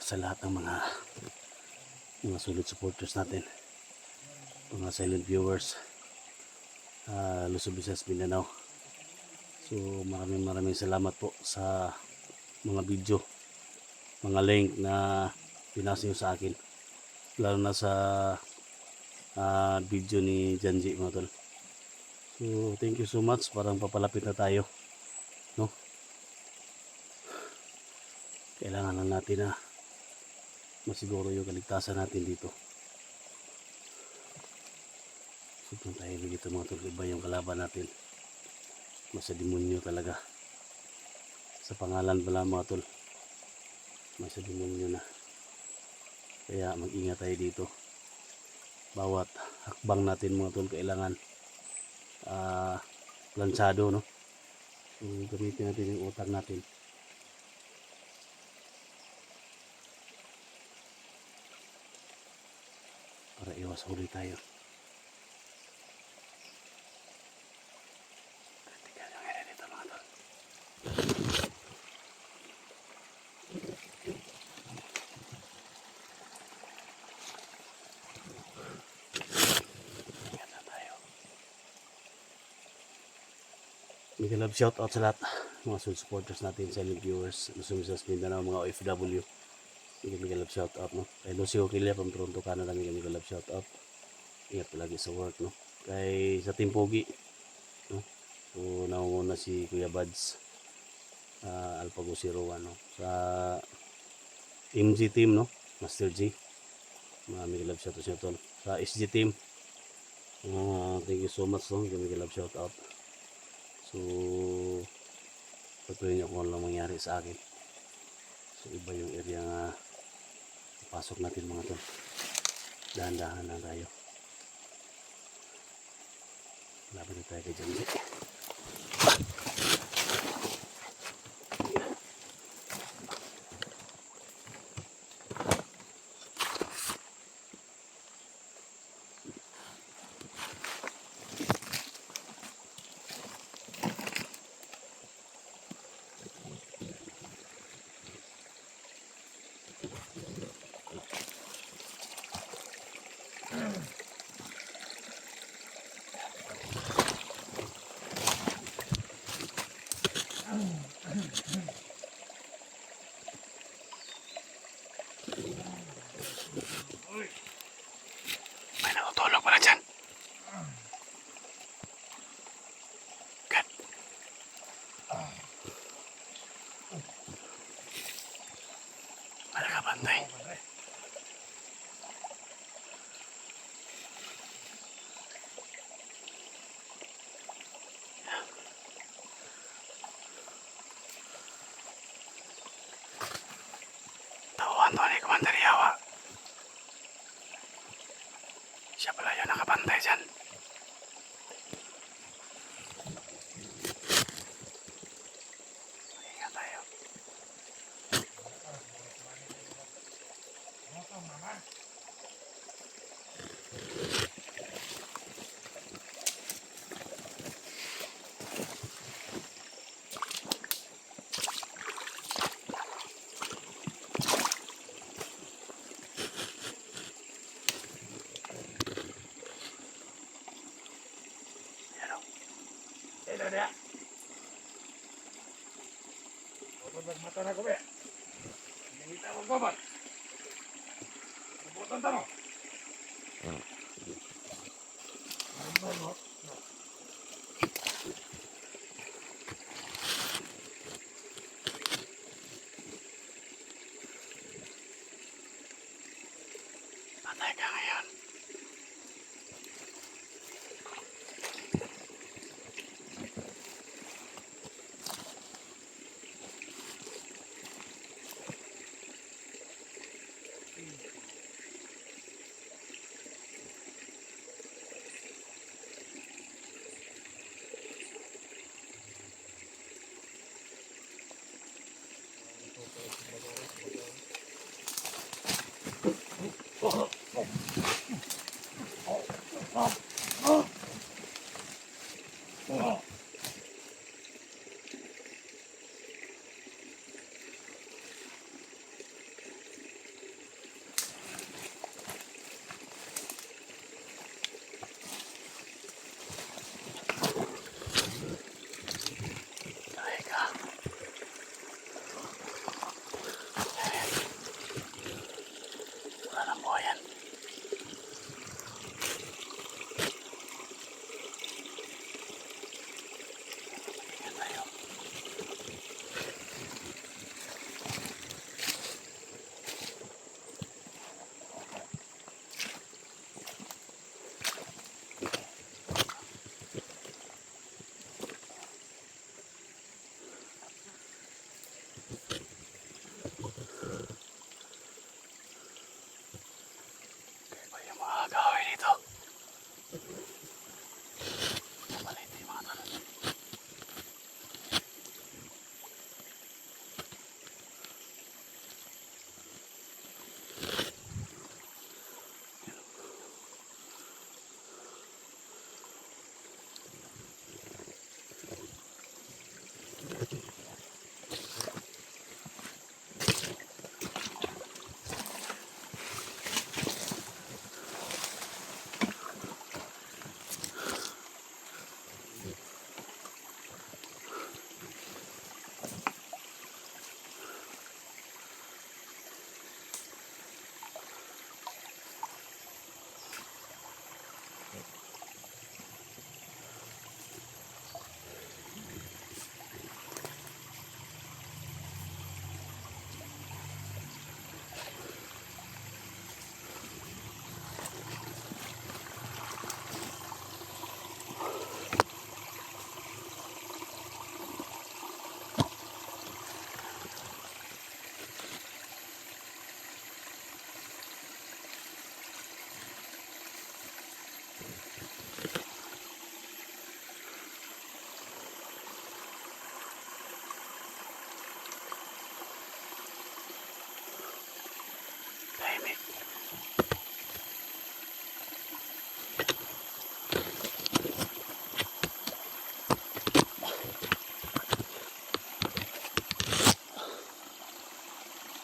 sa lahat ng mga solid supporters natin, mga silent viewers, Luzon, Visayas, Mindanao. So maraming salamat po sa mga video, mga link na pinasa nyo sa akin, lalo na sa video ni Janji, mga tol. So thank you so much. Parang papalapit na tayo, no? Kailangan lang natin na masiguro yung kaligtasan natin dito. Sobrang tayo dito, mga tol. Iba yung kalaban natin, masa demonyo talaga. Sa pangalan pala, mga tol, masa demonyo na. Kaya mag-ingat tayo dito. Bawat hakbang natin, mga tol, kailangan plansado, no? So gamitin natin yung utak natin para iwas huli tayo. Tingnan yung area dito, mga tol. Ingat na tayo. Mega love shout out sa lahat mga supporters natin, silent viewers, Luzon, Visayas, Mindanao, mga OFW. Mega love shout out, no? Kay Lucio Kilia from Toronto, Canada, mega love shout out. Ingat palagi sa work, no? Kay sa Team Pogi, no? So naunguna si Kuya Buds, Alpago 01, no? Sa MG team, no? Master G, mega love shout out sa tol. Sa SG team, thank you so much, no? Mega love shout out. So patuloy niyo kung ano lang mangyari sa akin. So iba yung area nga pasok natin, mga tol. Dahan-dahan na tayo. Laban na tayo kay Janji. May natutulog pala dyan. Good. Wala ka bantay. Tauhan to ni Commander Yawa. Siya pala yun nakabantay dyan. Ingat tayo. Ito dia. Otot mata na ko be. Nangita ko gobat. Butan tano. Patay ka ngayon. Oh.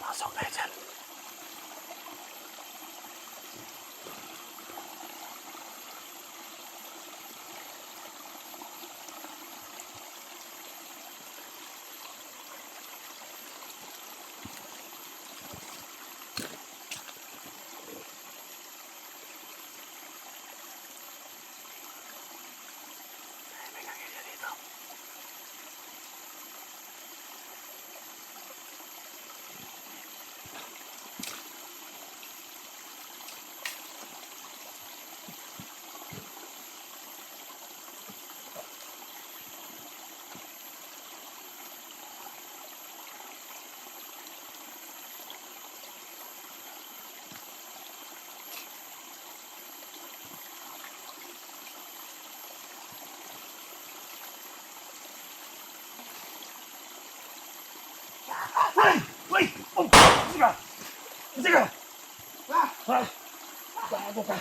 Pasok tayo dyan. May nakita dito. Uy! Oh! Sige! Sige! Bago ka!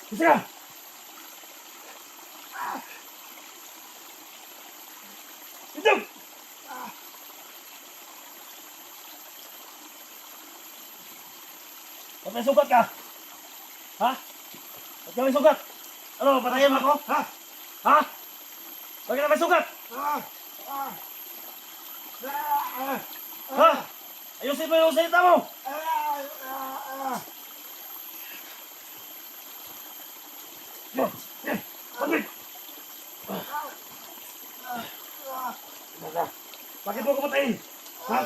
Sige! Ito! Ba't may sugat ka? Ha? Ba't ka may sugat? Ano, patayin mo ako? Ha? Ha? Bakit na may sugat? Ha? Ayusin mo yung salita mo! Bakit? Bakit mo ko patayin? Ha?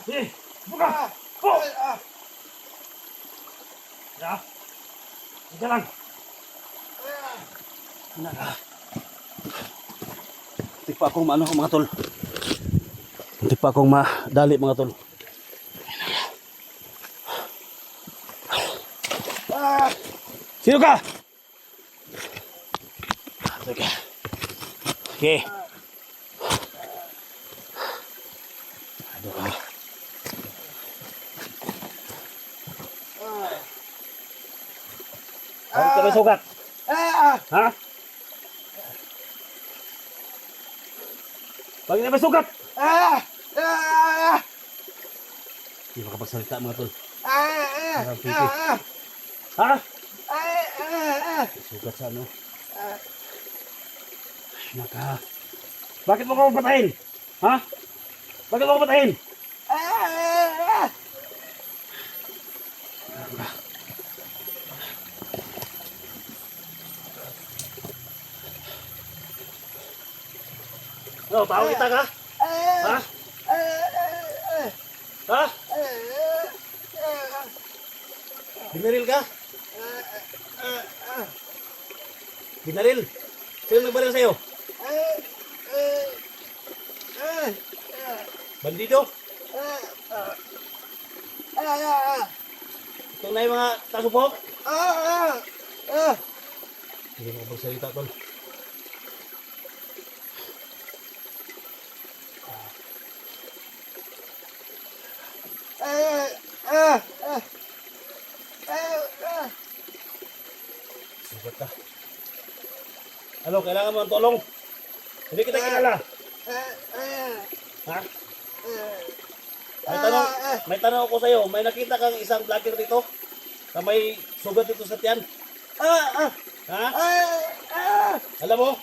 Sige, buka! Po! Ya? Sige lang! Muntik pa akong maano mga tol. Muntik pa akong madali mga tol. Sino ka? Sige. Okay. Aduh ka. Bakit ka may sugat? Ha? Bakit ka may sugat? Hindi makapagsalita mga tol. Parang pipi. Ha? Sugat sa ano? Naka. Bakit mo ko patayin? Ha? Bakit mo ko patayin? Ano, tao kita ka? Ha? Ha? Binaril ka? Binaril? Sino nagbaril sa'yo? Bandido? Ito na yung mga tasupok? Hindi mo magsalita tol. Sugat ka. Ano, kailangan mo ng tulong? Hindi kita kilala. Ha? May tanong ako sa'yo. May nakita kang isang vlogger dito? Na may sugat dito sa tiyan? Ha? Alam mo?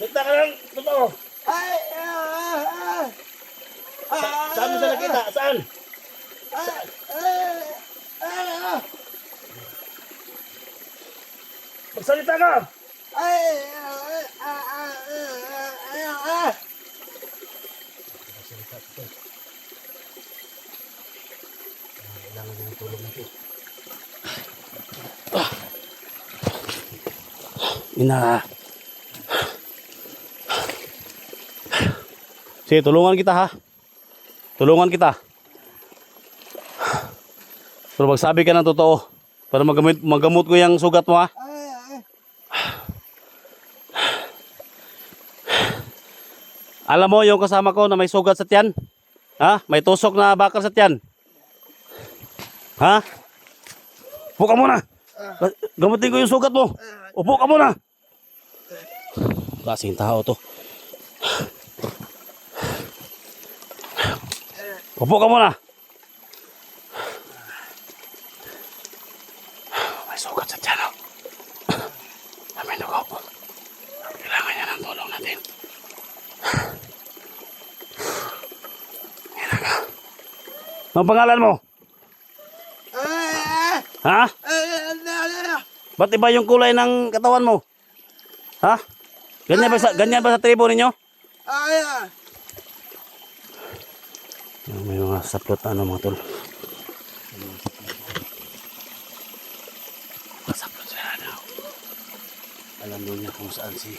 Sita ka lang. Totoo. Saan mo siya nakita? Saan? Magsalita ka! Magsalita ka. Kailangan din ng tulong natin. Ina. Sige, tulungan kita ha. Tulungan kita. Pero magsabi ka ng totoo para magamot ko yung sugat mo ha. Alam mo yung kasama ko na may sugat sa tiyan? Ha? May tusok na bakal sa tiyan. Ha? Upo ka muna. Gamutin ko yung sugat mo. Upo ka muna. Klaseng tao to. Upo ka muna. May sugat sa tiyan. May dugo. Kailangan niya ng tulong natin. Ang pangalan mo? Ha? Ba't iba yung kulay ng katawan mo? Ha? Ganyan ba sa tribo ninyo? May mga saplot na mga tol. Saplot sila na. Alam mo niya kung saan si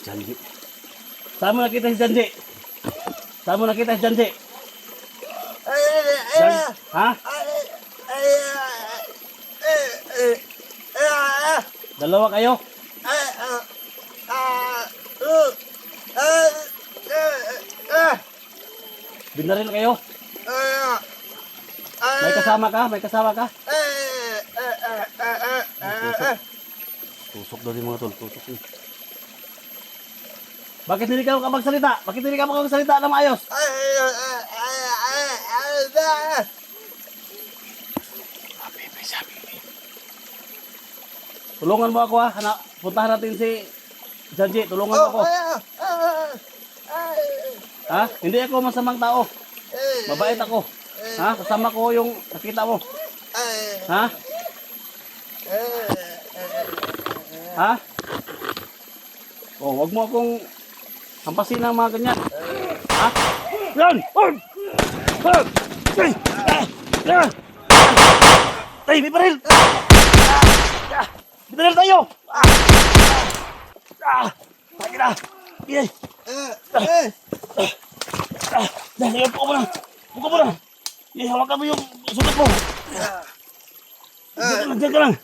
Janji. Saan mo nakita si Janji? Saan mo nakita si Janji? Ha? Dalawa kayo? Binaril kayo? May kasama ka? May kasama ka? Tusok daw din mga tol. Tusok din. Bakit hindi ka magsalita? Bakit hindi ka magsalita na maayos? Tulungan mo ako ha. Puntahan natin si Janji. Tulungan mo ako. Ha? Hindi ako masamang tao. Mabait ako. Ha? Kasama ko yung nakita mo. Ha? Ha? Oh, wag mo akong hampasin ng mga ganyan. Ha? Yan! Tay, may baril! Binaril tayo! Lagi na! Biyay! Dahil, upo ka muna! Upo ka muna! Hawakan mo yung sugat mo! Diyan ka lang!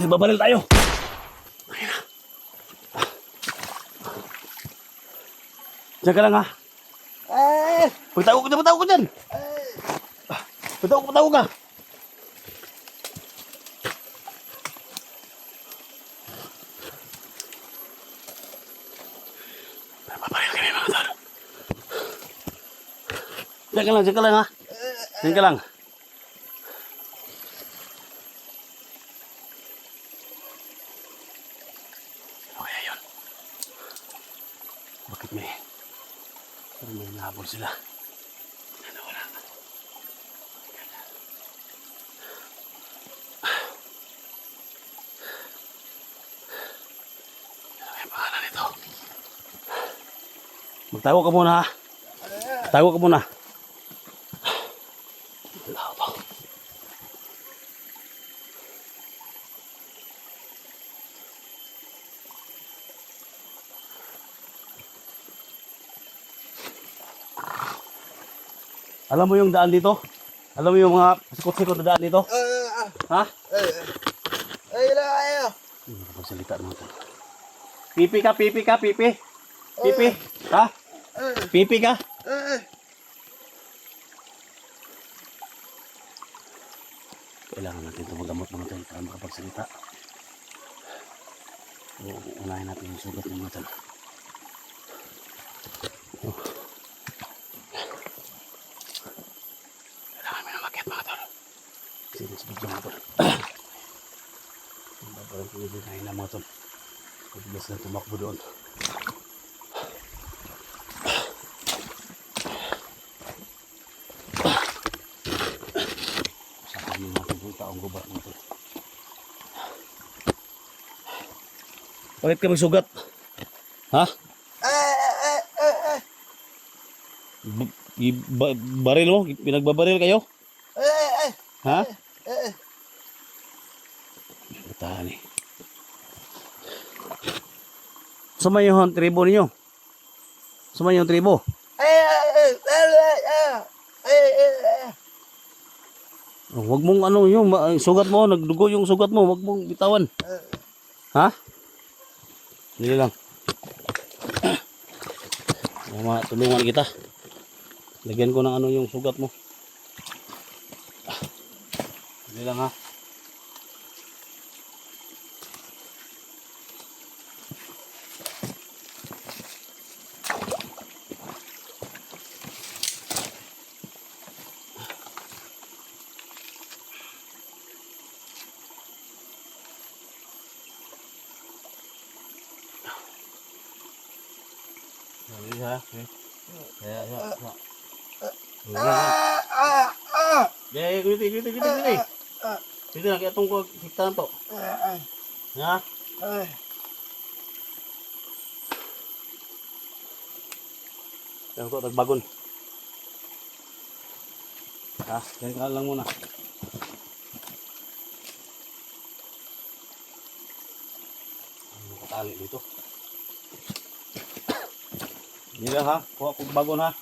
Babaril tayo! Diyan ka lang ha! Pagtago ko dyan! Pagtago ka! Diyan ka lang ha. Diyan ka lang. Ano kaya yun? Bakit may nahabol sila? Ano wala? Ano yung pangalan nito? Magtago ka muna ha. Tago ka muna. Alam mo yung daan dito? Alam mo yung mga sikot-sikot na daan dito? Ha? Hindi makapagsalita naman ito. Pipi ka? Pipi? Ha? Pipi ka? Kailangan natin ito magamot naman tayo para makapagsalita. Unahin natin yung sugat ng mga tala. Mas bigyan mga tol. Parang piniginahin na mga tol. Pagbilas na tumakbo doon. Saan natin yung taong gubat mga tol. Bakit ka magsugat? Ha? Baril mo? Pinagbabaril kayo? Ha? Tahan eh. Sumay yung tribo ninyo? Sumay yung tribo? Huwag mong ano yung sugat mo, nagdugo yung sugat mo, huwag mong bitawan. Ha? Hindi lang. Tulungan kita. Lagyan ko ng ano yung sugat mo. Hindi lang ha. Ini ha. Ya, ya, ya. Ya, gitu. Dito na, kaya itong hiktahan to. Ha? Yan ko, tagbagon. Ha, ganyan ka lang muna. Ano katali dito? Hindi ha, kuha kong bagon ha.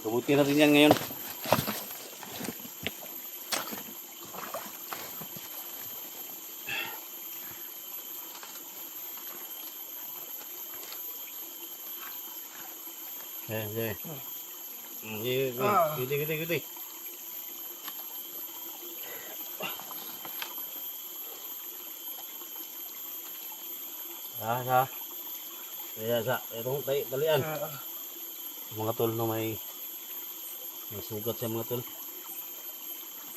Gabutin natin yan ngayon. Gede. Sa. Kaya sa, itong talian. Mga tol no, may sugat sa mga tol.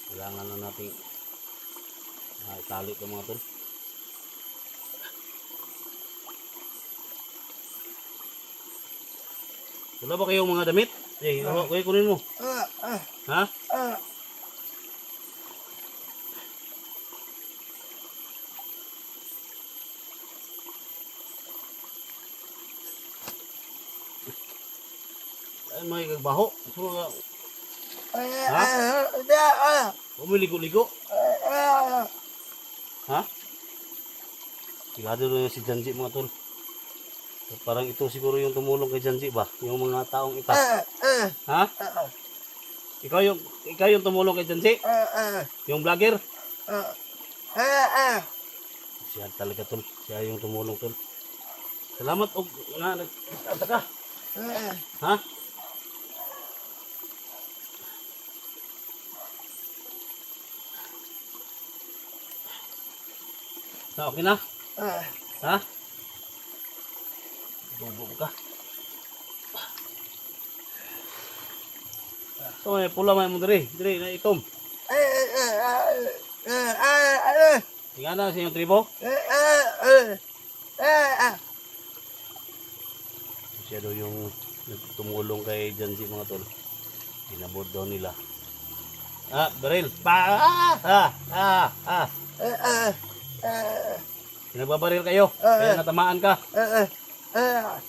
Kailangan na natin itali ito mga tol. Wala ba kayong mga damit? Kuya, kunin mo. Ha? Ay, may kagbaho. Ha? Umiligo-ligo. Ha? Sigado rin si Janji mga tol. Parang ito siguro yung tumulong kay Janji ba? Yung mga taong ita. Ha? Ikaw yung tumulong kay Janji? Yung vlogger? Siya talaga tol. Siya yung tumulong tol. Salamat og nga nagkata ka. Ha? Na okay na? Ha? Bubog ka. So may pula may mo diri na itom. Tingnan na sa inyong tribo. Siya daw yung tumulong kay Janji mga tol. Inabot daw nila. Baril. Pinagbabaril kayo. Kaya natamaan ka.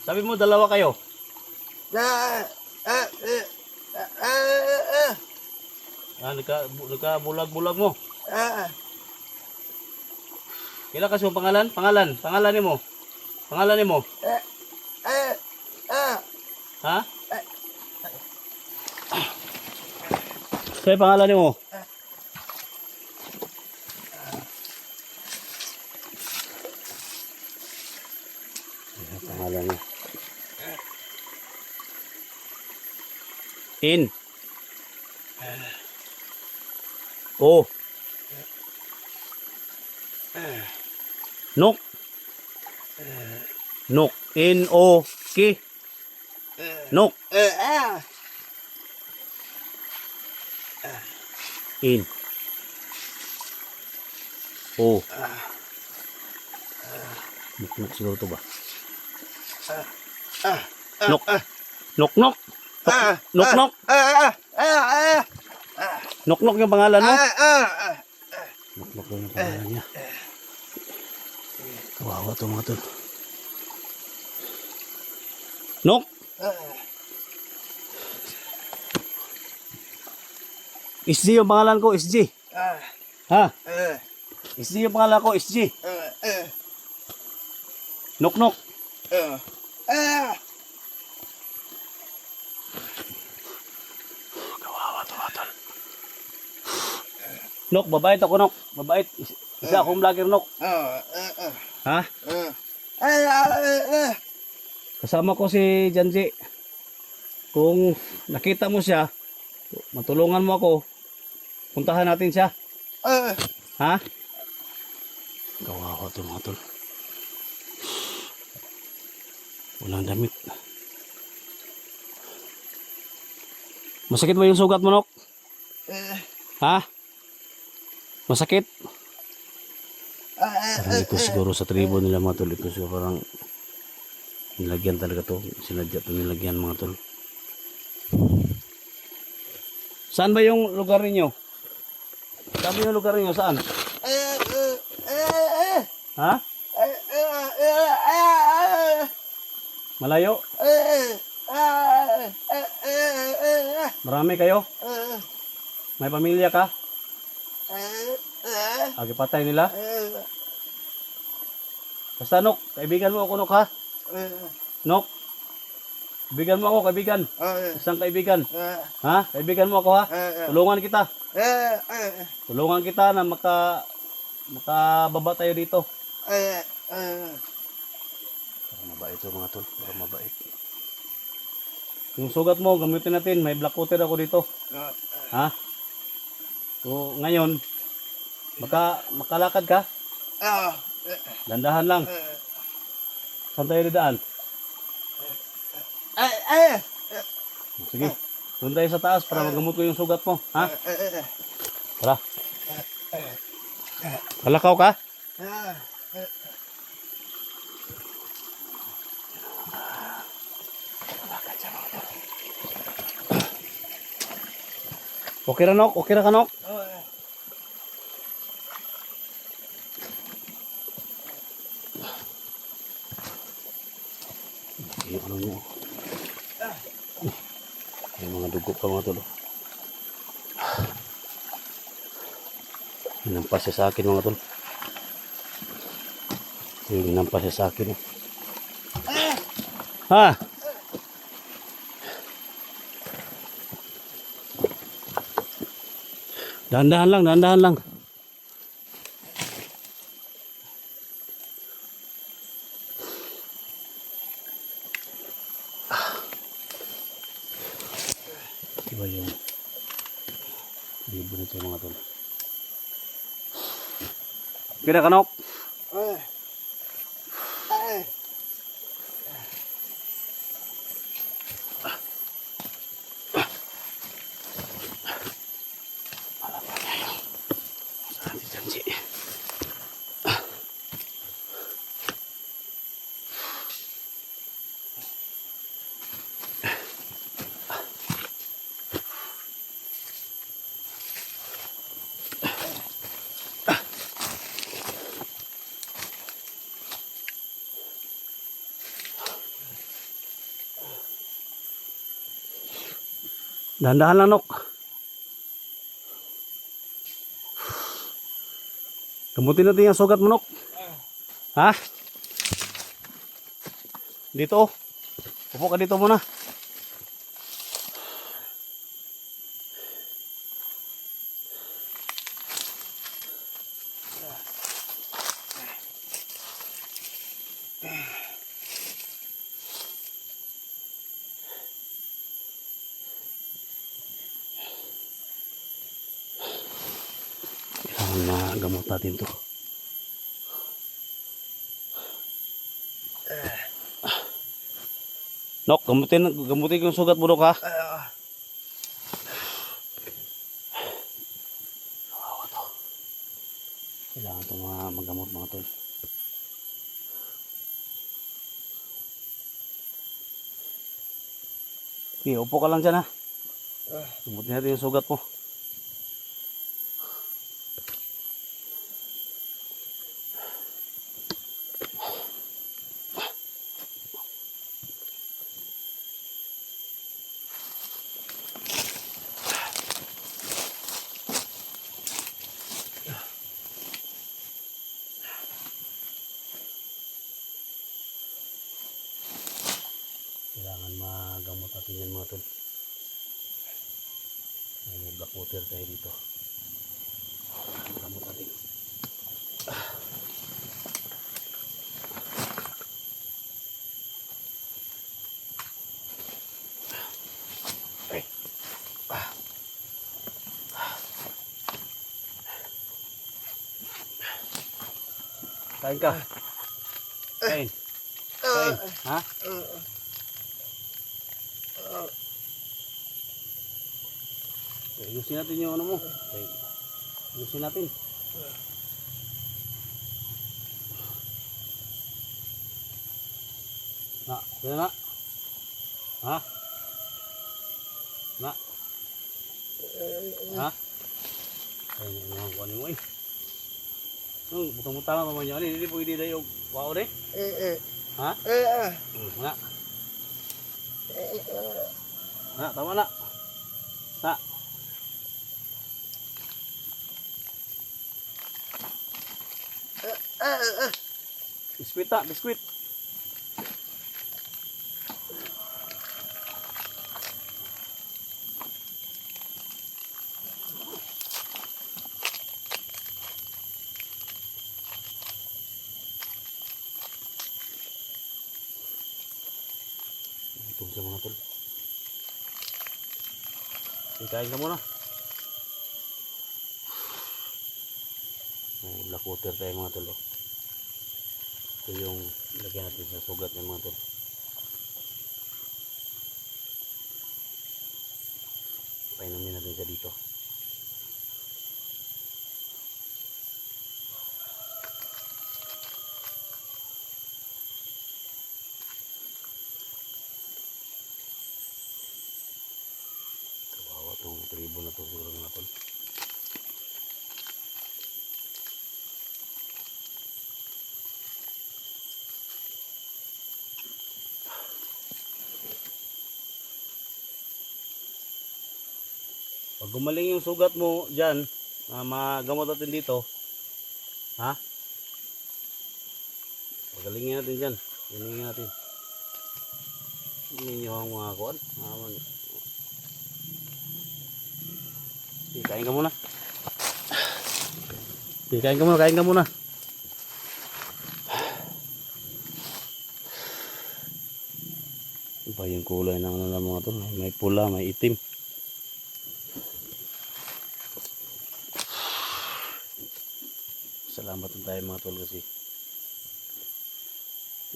Sabi mo dalawa kayo. Nagkabulag-bulag mo. Kailan kasi yung pangalan? Pangalan ni mo. Pangalan ni mo. Ha? Sa'yo pangalan ni mo. Pangalan niya. In. O. Nok. Nok. N-O-K. Nok. In. O. Nok siguro to ba? Nok. Nok. Nok yung pangalan mo? Nok yung pangalan niya. Kawawa to mga tol. Nok. SG yung pangalan ko, SG. Ha? SG yung pangalan ko, SG. Nok. Kawawa to mga tol. Nok, mabait ako, Nok. Mabait. Isa akong vlogger, Nok. Ha? Kasama ko si Janji. Kung nakita mo siya, matulungan mo ako. Puntahan natin siya. Ha? Kawawa ito mga tol. Walang damit. Masakit ba yung sugat mo, Nok? Ha? Masakit? Parang ito siguro sa tribo nila mga tol. Ito siguro parang nilagyan talaga to. Sinadya to nilagyan mga tol. Saan ba yung lugar ninyo? Saan ba yung lugar ninyo? Saan? Ha? Malayo? Marami kayo? May pamilya ka? Agipatay nila? Basta Nok, kaibigan mo ako Nok ha? Nok, kaibigan mo ako, kaibigan. Isang kaibigan. Ha? Kaibigan mo ako ha? Tulungan kita. Tulungan kita na makababa tayo dito. Para mabait ito mga tol. Para mabait. Yung sugat mo, gamitin natin. May black water ako dito. Ha? So, ngayon, makalakad ka? Dandahan lang. Saan tayo didaan? Sige. Doon tayo sa taas para magamot ko yung sugat mo. Ha? Tara. Kalakaw ka? Okay ra Nok? Okay ra ka Nok? Yung ano niya. May mga dugo pa mga tolo. Hinampas siya sa akin mga tol. Yung hinampas siya sa akin. Ha? Dahan-dahan lang, dahan-dahan lang. Iba yung libo nito mga tol. Kira ka Nok? Dahan-dahan lang Nok. Gamutin natin yung sugat mo Nok. Ha? Dito. Upo ka dito muna. Kailangan magamot natin to. Nok, gamutin yung sugat mo Nok ha. Kawawa to. Kailangan ito magamot mga tol. Okay, upo ka lang dyan ha. Gamutin natin yung sugat mo. Kailangan magamot natin yan mga tol. May black water tayo dito. Kain ka. Kain. Kain. Ha? Ayusin natin yung ano mo. Ayusin natin. Na, sino na? Ha? Na? Ha? Ay, ano ko ano mo eh. Butang-butang naman niya. Hindi pwede na yung wow rin. Ha? Na. Na, tama na. Na. Biskuit na, biskuit. Ito sa mga tol. Kain ka muna. May black water tayo mga tol. Ito yung lagyan natin sa sugat ng mga tol. Painumin natin siya dito. Kawawa itong tribo na ito siguro mga tol. Pag gumaling yung sugat mo dyan, magamot natin dito, ha? Pagalingin natin dyan. Galingin natin. Hindi nyo ang mga kuwan. Kain ka muna. Kain ka muna, kain ka muna. Iba yung kulay ng ano mga tol. May pula, may itim. Salamat tayo mga tol kasi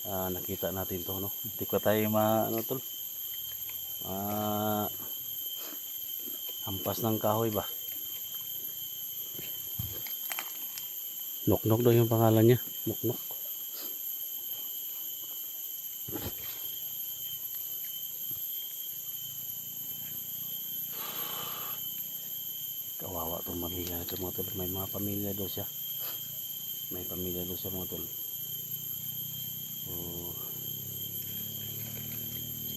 nakita natin to, no? Hindi ko tayo ano tol, hampas ng kahoy ba. Noknok daw yung pangalan niya, Noknok. Kawawa itong pamilya nito mga tol. May mga pamilya daw siya. May pamilya doon sa mga tol. So,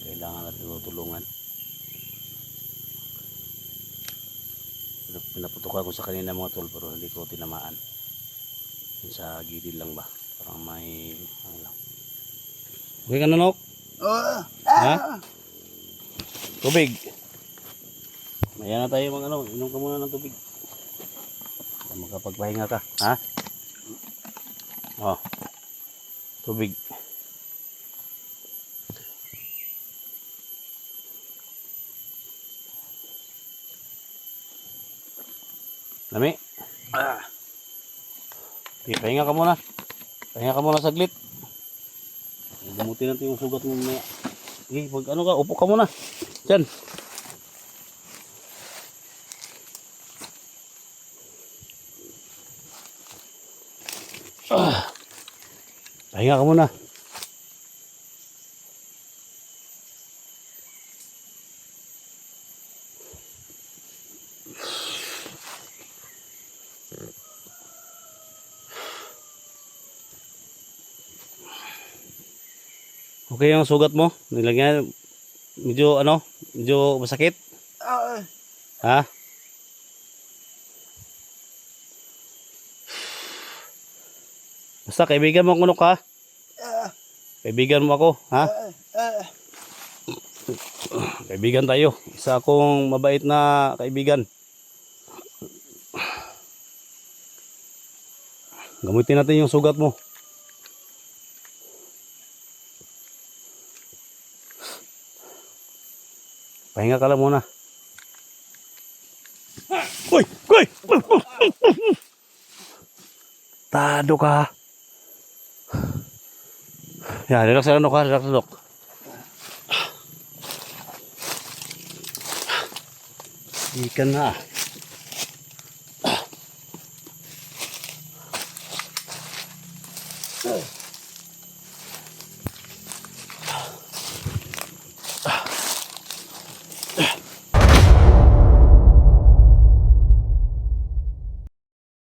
kailangan natin tutulungan. Pinaputukan ko sa kanina mga tol pero hindi ko tinamaan. Sa gilid lang ba? Parang may ano lang. Okay ka na, Nok? Ha? Tubig. Maya na tayo mga ano. Inom ka muna ng tubig. Makapagpahinga ka. Ha? Oh, tubig. Lami. Okay, pahinga ka muna. Pahinga ka muna saglit. Gamutin natin yung sugat mo mamaya. Okay, pag ano ka, upo ka muna. Diyan. Pahinga ka muna. Okay yung sugat mo? Nilagyan medyo ano? Medyo masakit? Ha? Basta kaibigan mo ako ka? Kaibigan mo ako, ha? Kaibigan tayo. Isa akong mabait na kaibigan. Gamutin natin yung sugat mo. Pahinga ka lang muna. Uy! Uy! Tado ka. Yan, relax lang ka, relax lang. Ikan na.